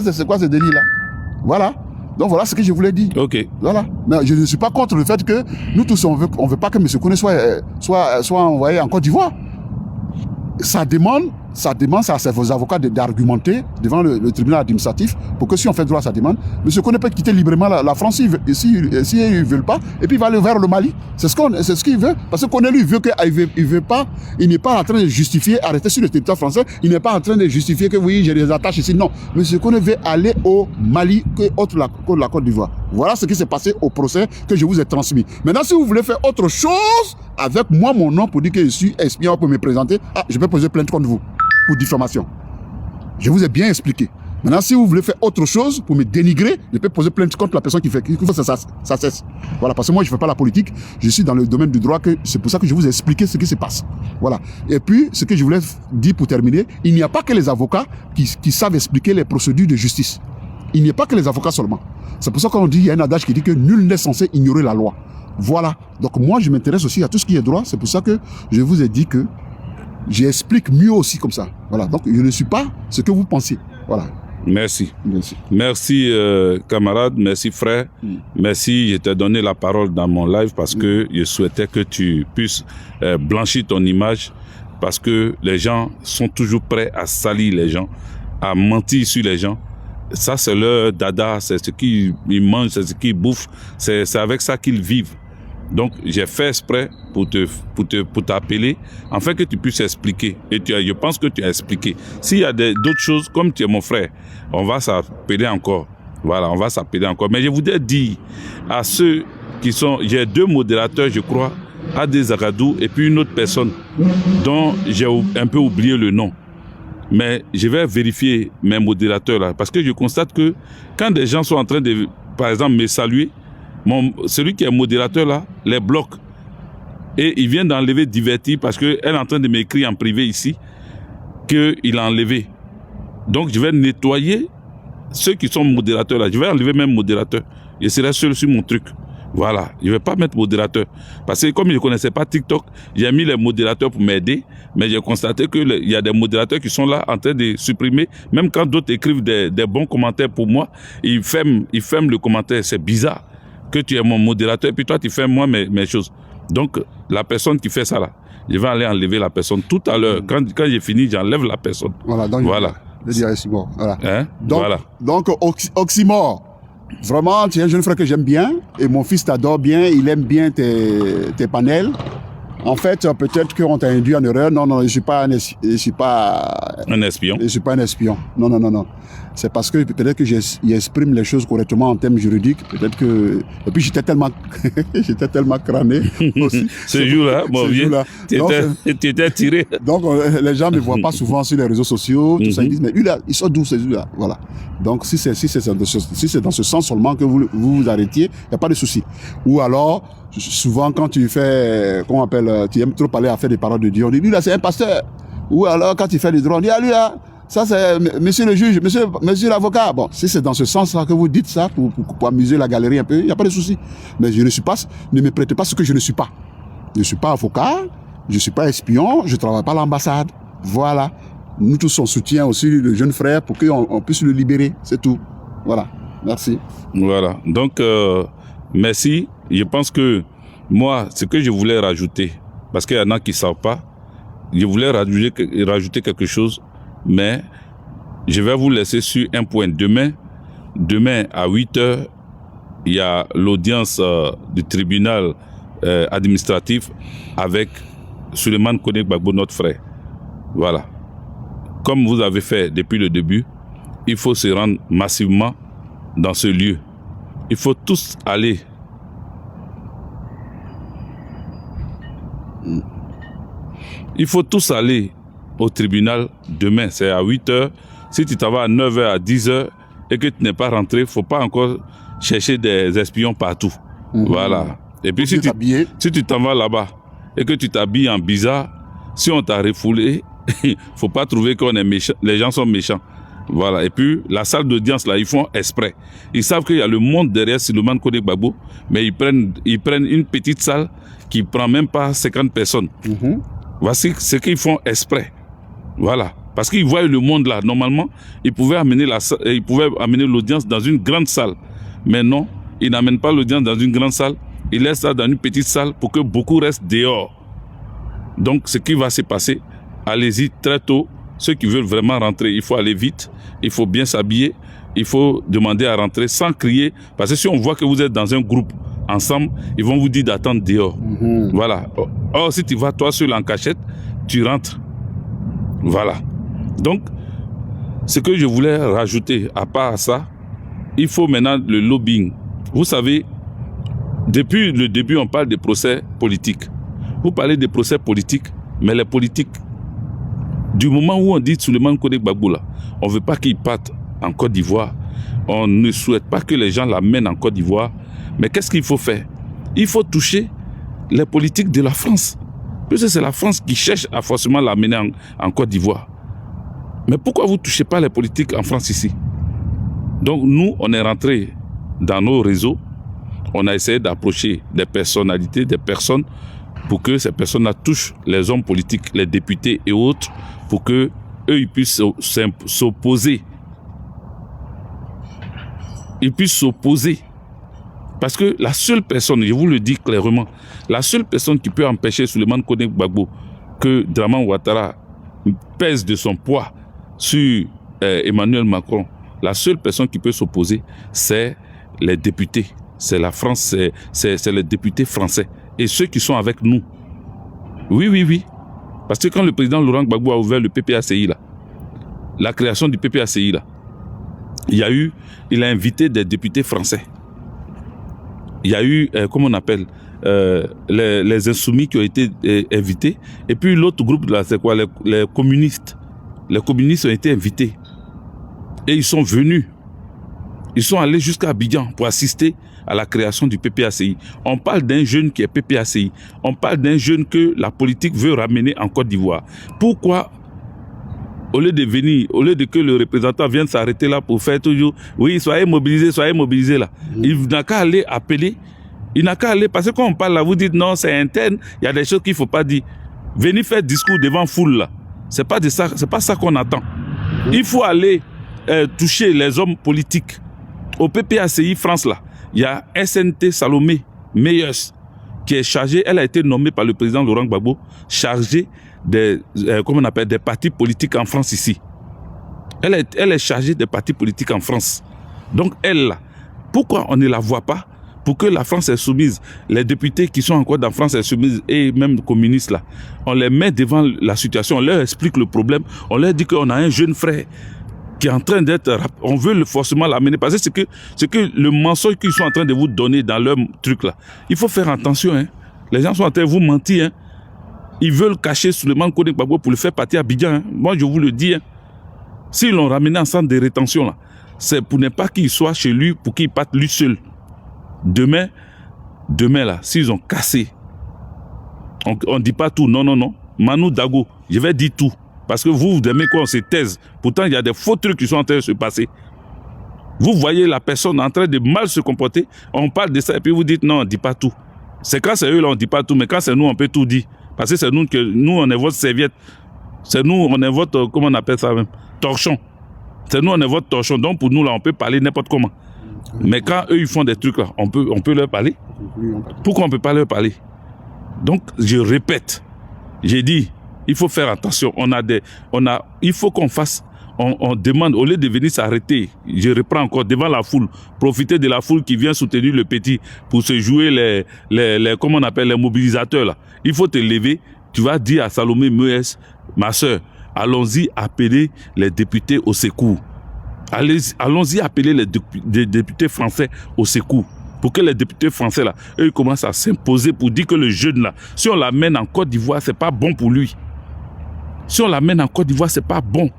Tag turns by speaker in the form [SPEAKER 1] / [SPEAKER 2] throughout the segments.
[SPEAKER 1] C'est quoi ce délit-là? Voilà. Donc voilà ce que je voulais dire.
[SPEAKER 2] Ok.
[SPEAKER 1] Voilà. Mais je ne suis pas contre le fait que nous tous, on veut pas que M. Koné soit envoyé en Côte d'Ivoire. Ça demande à vos avocats d'argumenter devant le tribunal administratif pour que si on fait droit à sa demande, M. Koné peut quitter librement la France s'ils ne veulent pas, et puis il va aller vers le Mali. C'est ce qu'il veut. Parce que Koné, lui, il n'est pas en train de justifier, arrêter sur le territoire français, il n'est pas en train de justifier que oui, j'ai des attaches ici. Non. M. Koné veut aller au Mali autre la Côte d'Ivoire. Voilà ce qui s'est passé au procès que je vous ai transmis. Maintenant, si vous voulez faire autre chose avec moi, mon nom, pour dire que je suis espion, pour me présenter, je vais poser plainte contre vous pour diffamation. Je vous ai bien expliqué. Maintenant, si vous voulez faire autre chose pour me dénigrer, je peux poser plainte contre la personne qui fait que ça cesse. Voilà, parce que moi, je ne fais pas la politique, je suis dans le domaine du droit, c'est pour ça que je vous ai expliqué ce qui se passe. Voilà. Et puis, ce que je voulais dire pour terminer, il n'y a pas que les avocats qui savent expliquer les procédures de justice. Il n'y a pas que les avocats seulement. C'est pour ça qu'on dit, il y a un adage qui dit que nul n'est censé ignorer la loi. Voilà. Donc moi, je m'intéresse aussi à tout ce qui est droit. C'est pour ça que je vous ai dit que j'explique mieux aussi comme ça. Voilà. Donc je ne suis pas ce que vous pensez. Voilà.
[SPEAKER 2] Merci. Merci camarade, merci frère. Merci, je t'ai donné la parole dans mon live parce que je souhaitais que tu puisses blanchir ton image parce que les gens sont toujours prêts à salir les gens, à mentir sur les gens. Ça, c'est leur dada, c'est ce qu'ils mangent, c'est ce qu'ils bouffent, c'est avec ça qu'ils vivent. Donc, j'ai fait exprès pour t'appeler, afin que tu puisses expliquer. Et je pense que tu as expliqué. S'il y a d'autres choses, comme tu es mon frère, on va s'appeler encore. Voilà, on va s'appeler encore. Mais je voudrais dire à ceux qui sont... J'ai 2 modérateurs, je crois, Adé Zagadou et puis une autre personne dont j'ai un peu oublié le nom. Mais je vais vérifier mes modérateurs là, parce que je constate que quand des gens sont en train de, par exemple, me saluer, celui qui est modérateur là, les bloque. Et il vient d'enlever Divertir parce qu'elle est en train de m'écrire en privé ici qu'il a enlevé. Donc je vais nettoyer ceux qui sont modérateurs là. Je vais enlever même modérateur. Je serai seul sur mon truc. Voilà, je ne vais pas mettre modérateur. Parce que comme je ne connaissais pas TikTok, j'ai mis les modérateurs pour m'aider. Mais j'ai constaté qu'il y a des modérateurs qui sont là en train de supprimer. Même quand d'autres écrivent des bons commentaires pour moi, ils ferment le commentaire. C'est bizarre que tu es mon modérateur et puis toi tu fermes moi mes choses. Donc la personne qui fait ça là, je vais aller enlever la personne tout à l'heure. Quand j'ai fini, j'enlève la personne.
[SPEAKER 1] Voilà, donc
[SPEAKER 2] voilà.
[SPEAKER 1] Je dirais Simon. Voilà.
[SPEAKER 2] Hein?
[SPEAKER 1] Donc,
[SPEAKER 2] voilà.
[SPEAKER 1] Donc Oxymore. Vraiment, tu es un jeune frère que j'aime bien et mon fils t'adore bien, il aime bien tes panels. En fait, peut-être qu'on t'a induit en erreur. Non, je ne suis pas un espion. Je ne suis pas un espion. Non. C'est parce que peut-être que j'exprime les choses correctement en termes juridiques. Peut-être que... Et puis j'étais tellement crâné aussi.
[SPEAKER 2] Ce jour-là, mon vieux, tu étais tiré.
[SPEAKER 1] Donc les gens ne me voient pas souvent sur les réseaux sociaux. Tout ça, ils disent, mais lui là, ils sont d'où ces là? Voilà. Donc si c'est dans ce sens seulement que vous arrêtiez, il n'y a pas de souci. Ou alors, souvent quand tu fais, comment on appelle, tu aimes trop parler à faire des paroles de Dieu, on dit, lui là c'est un pasteur. Ou alors quand tu fais des droits, on dit, lui là, ça c'est monsieur le juge, monsieur l'avocat. Bon, si c'est dans ce sens-là que vous dites ça, pour amuser la galerie un peu, il n'y a pas de souci. Mais je ne suis pas, ne me prêtez pas ce que je ne suis pas. Je ne suis pas avocat, je ne suis pas espion, je ne travaille pas à l'ambassade. Voilà. Nous tous on soutient aussi le jeune frère pour qu'on puisse le libérer, c'est tout. Voilà. Merci.
[SPEAKER 2] Voilà. Donc, merci. Je pense que moi, ce que je voulais rajouter, parce qu'il y en a qui ne savent pas, je voulais rajouter quelque chose, mais je vais vous laisser sur un point. Demain à 8h, il y a l'audience du tribunal administratif avec Souleymane Koné Gbagbo, notre frère. Voilà. Comme vous avez fait depuis le début, il faut se rendre massivement dans ce lieu. Il faut tous aller. Il faut tous aller au tribunal demain. C'est à 8h. Si tu t'en vas à 9h, à 10h et que tu n'es pas rentré, il ne faut pas encore chercher des espions partout. Voilà. Et puis si tu t'en vas là-bas et que tu t'habilles en bizarre, si on t'a refoulé, il ne faut pas trouver qu'on est méchant. Les gens sont méchants. Voilà. Et puis, la salle d'audience, là, ils font exprès. Ils savent qu'il y a le monde derrière Souleymane Koné Gbagbo, mais ils prennent une petite salle qui ne prend même pas 50 personnes. Voici ce qu'ils font exprès. Voilà. Parce qu'ils voient le monde là. Normalement, ils pouvaient amener l'audience dans une grande salle. Mais non, ils n'amènent pas l'audience dans une grande salle. Ils laissent ça dans une petite salle pour que beaucoup restent dehors. Donc, ce qui va se passer, allez-y très tôt. Ceux qui veulent vraiment rentrer, il faut aller vite. Il faut bien s'habiller. Il faut demander à rentrer sans crier. Parce que si on voit que vous êtes dans un groupe ensemble, ils vont vous dire d'attendre dehors. Voilà. Or, si tu vas toi seul en cachette, tu rentres. Voilà. Donc, ce que je voulais rajouter, à part ça, il faut maintenant le lobbying. Vous savez, depuis le début, on parle des procès politiques. Vous parlez des procès politiques, mais les politiques, du moment où on dit Souleymane Codex Gbagbo, là, on ne veut pas qu'il parte en Côte d'Ivoire. On ne souhaite pas que les gens l'amènent en Côte d'Ivoire. Mais qu'est-ce qu'il faut faire? Il faut toucher les politiques de la France. Puisque c'est la France qui cherche à forcément l'amener en Côte d'Ivoire. Mais pourquoi vous ne touchez pas les politiques en France ici? Donc nous, on est rentré dans nos réseaux. On a essayé d'approcher des personnalités, des personnes, pour que ces personnes-là touchent les hommes politiques, les députés et autres, pour que eux ils puissent s'opposer. Ils puissent s'opposer. Parce que la seule personne, je vous le dis clairement, la seule personne qui peut empêcher Souleymane Codex Gbagbo que Dramane Ouattara pèse de son poids sur Emmanuel Macron, la seule personne qui peut s'opposer, c'est les députés. C'est la France, c'est les députés français. Et ceux qui sont avec nous. Oui, oui, oui. Parce que quand le président Laurent Gbagbo a ouvert le PPACI, là, la création du PPACI, là, il a invité des députés français. Il y a eu, comment on appelle, les insoumis qui ont été invités. Et puis l'autre groupe, là, c'est quoi, les communistes. Les communistes ont été invités. Et ils sont venus. Ils sont allés jusqu'à Abidjan pour assister à la création du PPACI. On parle d'un jeune qui est PPACI. On parle d'un jeune que la politique veut ramener en Côte d'Ivoire. Pourquoi, au lieu de que le représentant vienne s'arrêter là pour faire toujours, oui, soyez mobilisés là. Il n'a qu'à aller appeler. Il n'a qu'à aller, parce que quand on parle là, vous dites non, c'est interne, il y a des choses qu'il ne faut pas dire. Venir faire discours devant foule là, c'est pas ça qu'on attend. Il faut aller toucher les hommes politiques. Au PPACI France là, il y a SNT Salomé Meyers qui est chargée, elle a été nommée par le président Laurent Gbagbo, chargée des partis politiques en France ici. Elle est chargée des partis politiques en France. Donc elle là, pourquoi on ne la voit pas pour que la France est soumise, les députés qui sont encore dans France est soumise et même les communistes là, on les met devant la situation, on leur explique le problème, on leur dit qu'on a un jeune frère qui est en train d'être, on veut forcément l'amener, parce que c'est que le mensonge qu'ils sont en train de vous donner dans leur truc là, il faut faire attention, hein. Les gens sont en train de vous mentir, hein. Ils veulent cacher Souleymane Codex Gbagbo pour le faire partir à Abidjan, hein. Moi je vous le dis, hein. S'ils l'ont ramené en centre de rétention là, c'est pour ne pas qu'il soit chez lui, pour qu'il parte lui seul. Demain là, s'ils ont cassé, on ne dit pas tout, non, Manu Dago, je vais dire tout. Parce que vous aimez quoi, on se taise. Pourtant, il y a des faux trucs qui sont en train de se passer. Vous voyez la personne en train de mal se comporter, on parle de ça et puis vous dites non, on ne dit pas tout. C'est quand c'est eux là, on ne dit pas tout, mais quand c'est nous, on peut tout dire. Parce que c'est nous, on est votre serviette. C'est nous, on est votre, comment on appelle ça même, torchon. C'est nous, on est votre torchon. Donc pour nous là, on peut parler n'importe comment. Mais quand eux, ils font des trucs là, on peut leur parler. Pourquoi on ne peut pas leur parler? Donc, je répète, j'ai dit, il faut faire attention. Il faut qu'on fasse, on demande, au lieu de venir s'arrêter, je reprends encore, devant la foule, profiter de la foule qui vient soutenir le petit pour se jouer comment on appelle, les mobilisateurs là. Il faut te lever, tu vas dire à Salomé Meyers, ma soeur, allons-y appeler les députés au secours. Allons-y appeler les députés français au secours. Pour que les députés français là, eux, commencent à s'imposer pour dire que le jeune là, si on l'amène en Côte d'Ivoire, c'est pas bon pour lui. Si on l'amène en Côte d'Ivoire, c'est pas bon.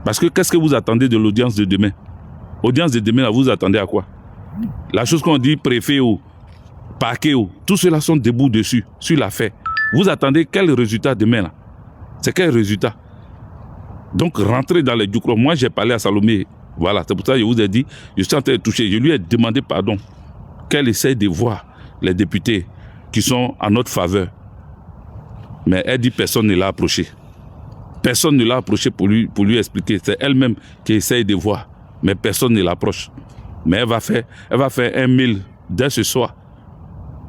[SPEAKER 2] Parce que qu'est-ce que vous attendez de l'audience de demain? Audience de demain, là, vous attendez à quoi? La chose qu'on dit, préfet ou parquet ou, tous ceux-là sont debout dessus, sur l'affaire. Vous attendez quel résultat demain là? C'est quel résultat? Donc, rentrez dans les Djoukro. Moi, j'ai parlé à Salomé. Voilà, c'est pour ça que je vous ai dit, je suis en train de toucher. Je lui ai demandé pardon. Qu'elle essaie de voir les députés qui sont en notre faveur. Mais elle dit personne ne l'a approché. Personne ne l'a approché pour lui expliquer. C'est elle-même qui essaye de voir. Mais personne ne l'approche. Mais elle va faire un mail dès ce soir.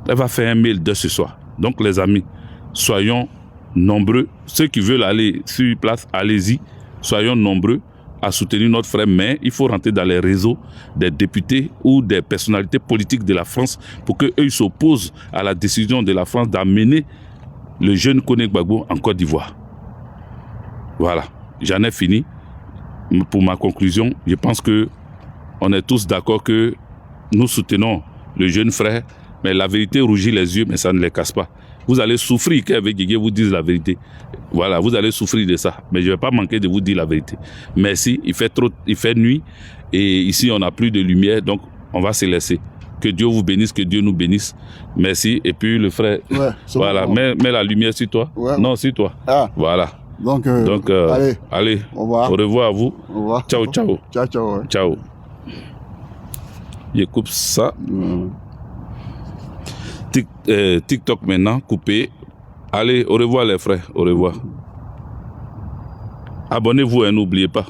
[SPEAKER 2] Elle va faire un mail dès ce soir. Donc les amis, soyons nombreux. Ceux qui veulent aller sur place, allez-y. Soyons nombreux à soutenir notre frère. Mais il faut rentrer dans les réseaux des députés ou des personnalités politiques de la France pour qu'eux s'opposent à la décision de la France d'amener le jeune Koné Gbagbo en Côte d'Ivoire. Voilà, j'en ai fini. Pour ma conclusion, je pense que on est tous d'accord que nous soutenons le jeune frère, mais la vérité rougit les yeux, mais ça ne les casse pas. Vous allez souffrir qu'avec Guégué vous dise la vérité. Voilà, vous allez souffrir de ça, mais je ne vais pas manquer de vous dire la vérité. Merci, il fait nuit, et ici on n'a plus de lumière, donc on va se laisser. Que Dieu vous bénisse, que Dieu nous bénisse. Merci, et puis le frère, voilà, mets la lumière sur toi. Ouais. Non, sur toi. Ah. Voilà. Donc allez, au revoir à vous. Au revoir. Ciao, ciao. Ciao, ciao. Ouais. Ciao. Je coupe ça. TikTok maintenant, coupé. Allez, au revoir les frères, au revoir. Abonnez-vous et n'oubliez pas.